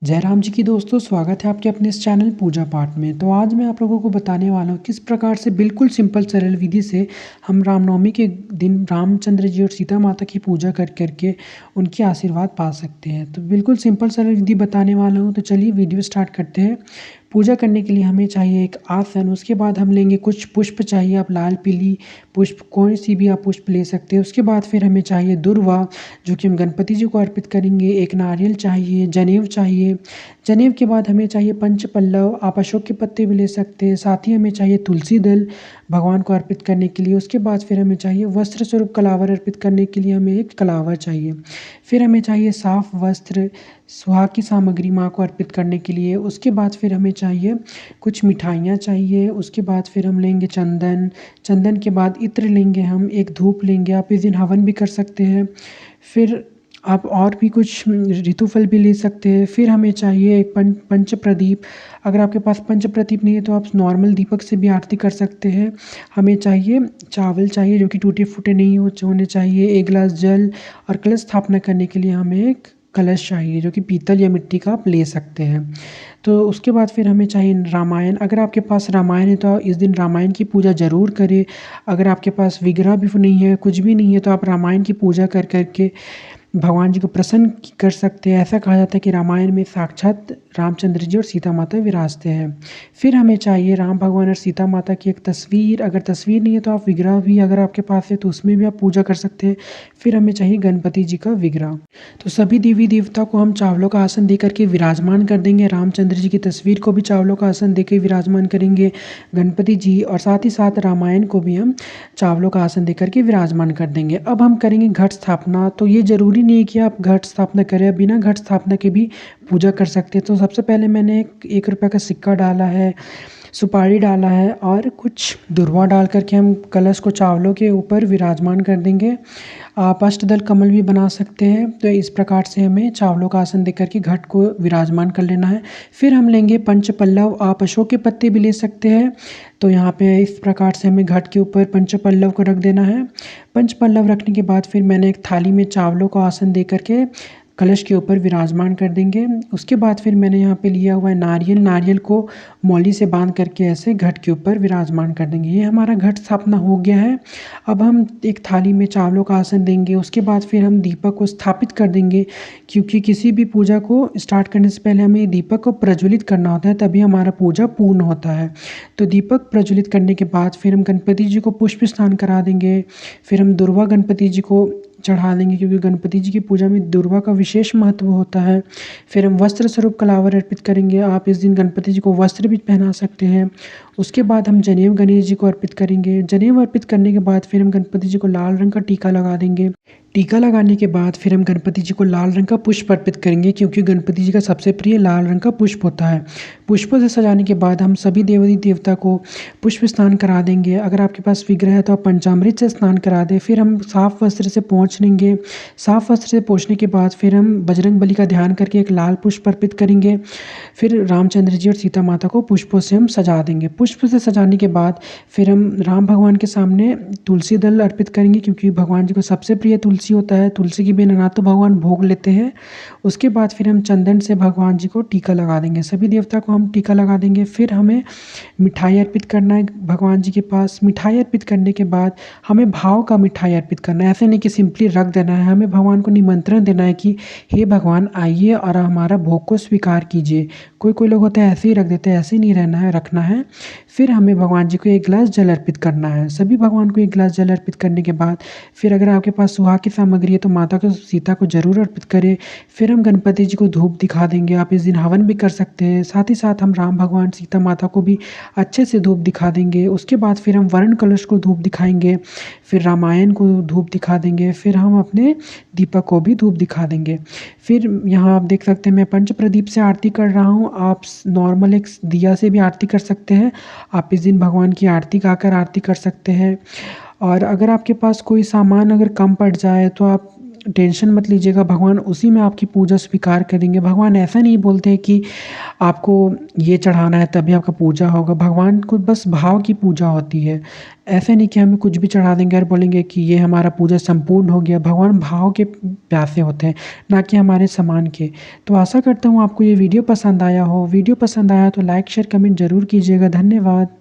जय राम जी की दोस्तों, स्वागत है आपके अपने इस चैनल पूजा पाठ में। तो आज मैं आप लोगों को बताने वाला हूँ किस प्रकार से बिल्कुल सिंपल सरल विधि से हम रामनवमी के दिन रामचंद्र जी और सीता माता की पूजा कर करके उनकी आशीर्वाद पा सकते हैं। तो बिल्कुल सिंपल सरल विधि बताने वाला हूँ, तो चलिए वीडियो स्टार्ट करते हैं। पूजा करने के लिए हमें चाहिए एक आसन, उसके बाद हम लेंगे कुछ पुष्प चाहिए, आप लाल पीली पुष्प कोई सी भी आप पुष्प ले सकते हैं। उसके बाद फिर हमें चाहिए दुर्वा, जो कि हम गणपति जी को अर्पित करेंगे। एक नारियल चाहिए, जनेऊ चाहिए। जनेऊ के बाद हमें चाहिए पंच पल्लव, आप अशोक के पत्ते भी ले सकते हैं। साथ ही हमें चाहिए तुलसी दल भगवान को अर्पित करने के लिए। उसके बाद फिर हमें चाहिए वस्त्र स्वरूप कलावर, अर्पित करने के लिए हमें एक कलावर चाहिए। फिर हमें चाहिए साफ वस्त्र, सुहाग की सामग्री माँ को अर्पित करने के लिए। उसके बाद फिर हमें चाहिए कुछ मिठाइयाँ चाहिए। उसके बाद फिर हम लेंगे चंदन, चंदन के बाद इत्र लेंगे, हम एक धूप लेंगे। आप इस दिन हवन भी कर सकते हैं। फिर आप और भी कुछ ऋतु फल भी ले सकते हैं। फिर हमें चाहिए एक पंच प्रदीप। अगर आपके पास पंच प्रदीप नहीं है तो आप नॉर्मल दीपक से भी आरती कर सकते हैं। हमें चाहिए चावल चाहिए जो कि टूटे फूटे नहीं होने चाहिए। एक गिलास जल और कलश स्थापना करने के लिए हमें एक कलश चाहिए जो कि पीतल या मिट्टी का आप ले सकते हैं। तो उसके बाद फिर हमें चाहिए रामायण। अगर आपके पास रामायण है तो इस दिन रामायण की पूजा ज़रूर करें। अगर आपके पास विग्रह भी नहीं है, कुछ भी नहीं है, तो आप रामायण की पूजा कर के भगवान जी को प्रसन्न कर सकते हैं। ऐसा कहा जाता है कि रामायण में साक्षात रामचंद्र जी और सीता माता विराजते हैं। फिर हमें चाहिए राम भगवान और सीता माता की एक तस्वीर। अगर तस्वीर नहीं है तो आप विग्रह भी अगर आपके पास है तो उसमें भी आप पूजा कर सकते हैं। फिर हमें चाहिए गणपति जी का विग्रह। तो सभी देवी देवता को हम चावलों का आसन दे करके विराजमान कर देंगे। रामचंद्र जी की तस्वीर को भी चावलों का आसन दे के विराजमान करेंगे, गणपति जी, और साथ ही साथ रामायण को भी हम चावलों का आसन दे करके विराजमान कर देंगे। अब हम करेंगे घट स्थापना। तो ये ज़रूरी नहीं है कि आप घट स्थापना करें, बिना घट स्थापना के भी पूजा कर सकते हैं। तो सबसे पहले मैंने एक रुपये का सिक्का डाला है, सुपारी डाला है और कुछ दुर्वा डाल करके हम कलश को चावलों के ऊपर विराजमान कर देंगे। आप अष्टदल कमल भी बना सकते हैं। तो इस प्रकार से हमें चावलों का आसन देकर के घट को विराजमान कर लेना है। फिर हम लेंगे पंच पल्लव, आप अशोक के पत्ते भी ले सकते हैं। तो यहाँ पे इस प्रकार से हमें घट के ऊपर पंच पल्लव को रख देना है। पंच पल्लव रखने के बाद फिर मैंने एक थाली में चावलों का आसन दे करके कलश के ऊपर विराजमान कर देंगे। उसके बाद फिर मैंने यहाँ पे लिया हुआ है नारियल, नारियल को मौली से बांध करके ऐसे घट के ऊपर विराजमान कर देंगे। ये हमारा घट स्थापना हो गया है। अब हम एक थाली में चावलों का आसन देंगे। उसके बाद फिर हम दीपक को स्थापित कर देंगे, क्योंकि किसी भी पूजा को स्टार्ट करने से पहले हमें दीपक को प्रज्वलित करना होता है, तभी हमारा पूजा पूर्ण होता है। तो दीपक प्रज्वलित करने के बाद फिर हम गणपति जी को पुष्प स्नान करा देंगे। फिर हम दुर्वा गणपति जी को चढ़ा देंगे, क्योंकि गणपति जी की पूजा में दुर्वा का विशेष महत्व होता है। फिर हम वस्त्र स्वरूप कलावर अर्पित करेंगे। आप इस दिन गणपति जी को वस्त्र भी पहना सकते हैं। उसके बाद हम जनेऊ गणेश जी को अर्पित करेंगे। जनेऊ अर्पित करने के बाद फिर हम गणपति जी को लाल रंग का टीका लगा देंगे। टीका लगाने के बाद फिर हम गणपति जी को लाल रंग का पुष्प अर्पित करेंगे, क्योंकि गणपति जी का सबसे प्रिय लाल रंग का पुष्प होता है। पुष्पों से सजाने के बाद हम सभी देवी देवता को पुष्प स्नान करा देंगे। अगर आपके पास विग्रह है तो आप पंचामृत से स्नान करा दें। फिर हम साफ वस्त्र से पोंछ लेंगे। साफ वस्त्र से पोंछने के बाद फिर हम बजरंग बली का ध्यान करके एक लाल पुष्प अर्पित करेंगे। फिर रामचंद्र जी और सीता माता को पुष्पों से हम सजा देंगे। पुष्प से सजाने के बाद फिर हम राम भगवान के सामने तुलसी दल अर्पित करेंगे, क्योंकि भगवान जी को सबसे प्रिय तुलसी होता है। तुलसी के बिना ना तो भगवान भोग लेते हैं। उसके बाद फिर हम चंदन से भगवान जी को टीका लगा देंगे। सभी देवता को हम टीका लगा देंगे। फिर हमें मिठाई अर्पित करना है भगवान जी के पास। मिठाई अर्पित करने के बाद हमें भाव का मिठाई अर्पित करना है। ऐसे नहीं कि सिंपली रख देना है, हमें भगवान को निमंत्रण देना है कि हे भगवान आइए और हमारा भोग को स्वीकार कीजिए। कोई कोई लोग होते हैं ऐसे ही रख देते हैं, ऐसे नहीं रहना है, रखना है। फिर हमें भगवान जी को एक गिलास जल अर्पित करना है। सभी भगवान को एक गिलास जल अर्पित करने के बाद फिर अगर आपके पास सुहाग की सामग्री है तो माता को सीता को जरूर अर्पित करें। फिर हम गणपति जी को धूप दिखा देंगे। आप इस दिन हवन भी कर सकते हैं। साथ ही साथ हम राम भगवान सीता माता को भी अच्छे से धूप दिखा देंगे। उसके बाद फिर हम वर्ण कलश को धूप दिखाएंगे। फिर रामायण को धूप दिखा देंगे। फिर हम अपने दीपक को भी धूप दिखा देंगे। फिर यहाँ आप देख सकते हैं मैं पंच प्रदीप से आरती कर रहा हूँ। आप नॉर्मल एक दिया से भी आरती कर सकते हैं। आप इस दिन भगवान की आरती गाकर आरती कर सकते हैं। और अगर आपके पास कोई सामान अगर कम पड़ जाए तो आप टेंशन मत लीजिएगा, भगवान उसी में आपकी पूजा स्वीकार करेंगे। भगवान ऐसा नहीं बोलते हैं कि आपको ये चढ़ाना है तभी आपका पूजा होगा। भगवान को बस भाव की पूजा होती है। ऐसा नहीं कि हमें कुछ भी चढ़ा देंगे और बोलेंगे कि ये हमारा पूजा संपूर्ण हो गया। भगवान भाव के प्यासे होते हैं, ना कि हमारे सामान के। तो आशा करता हूँ आपको ये वीडियो पसंद आया हो। वीडियो पसंद आया तो लाइक, शेयर, कमेंट ज़रूर कीजिएगा। धन्यवाद।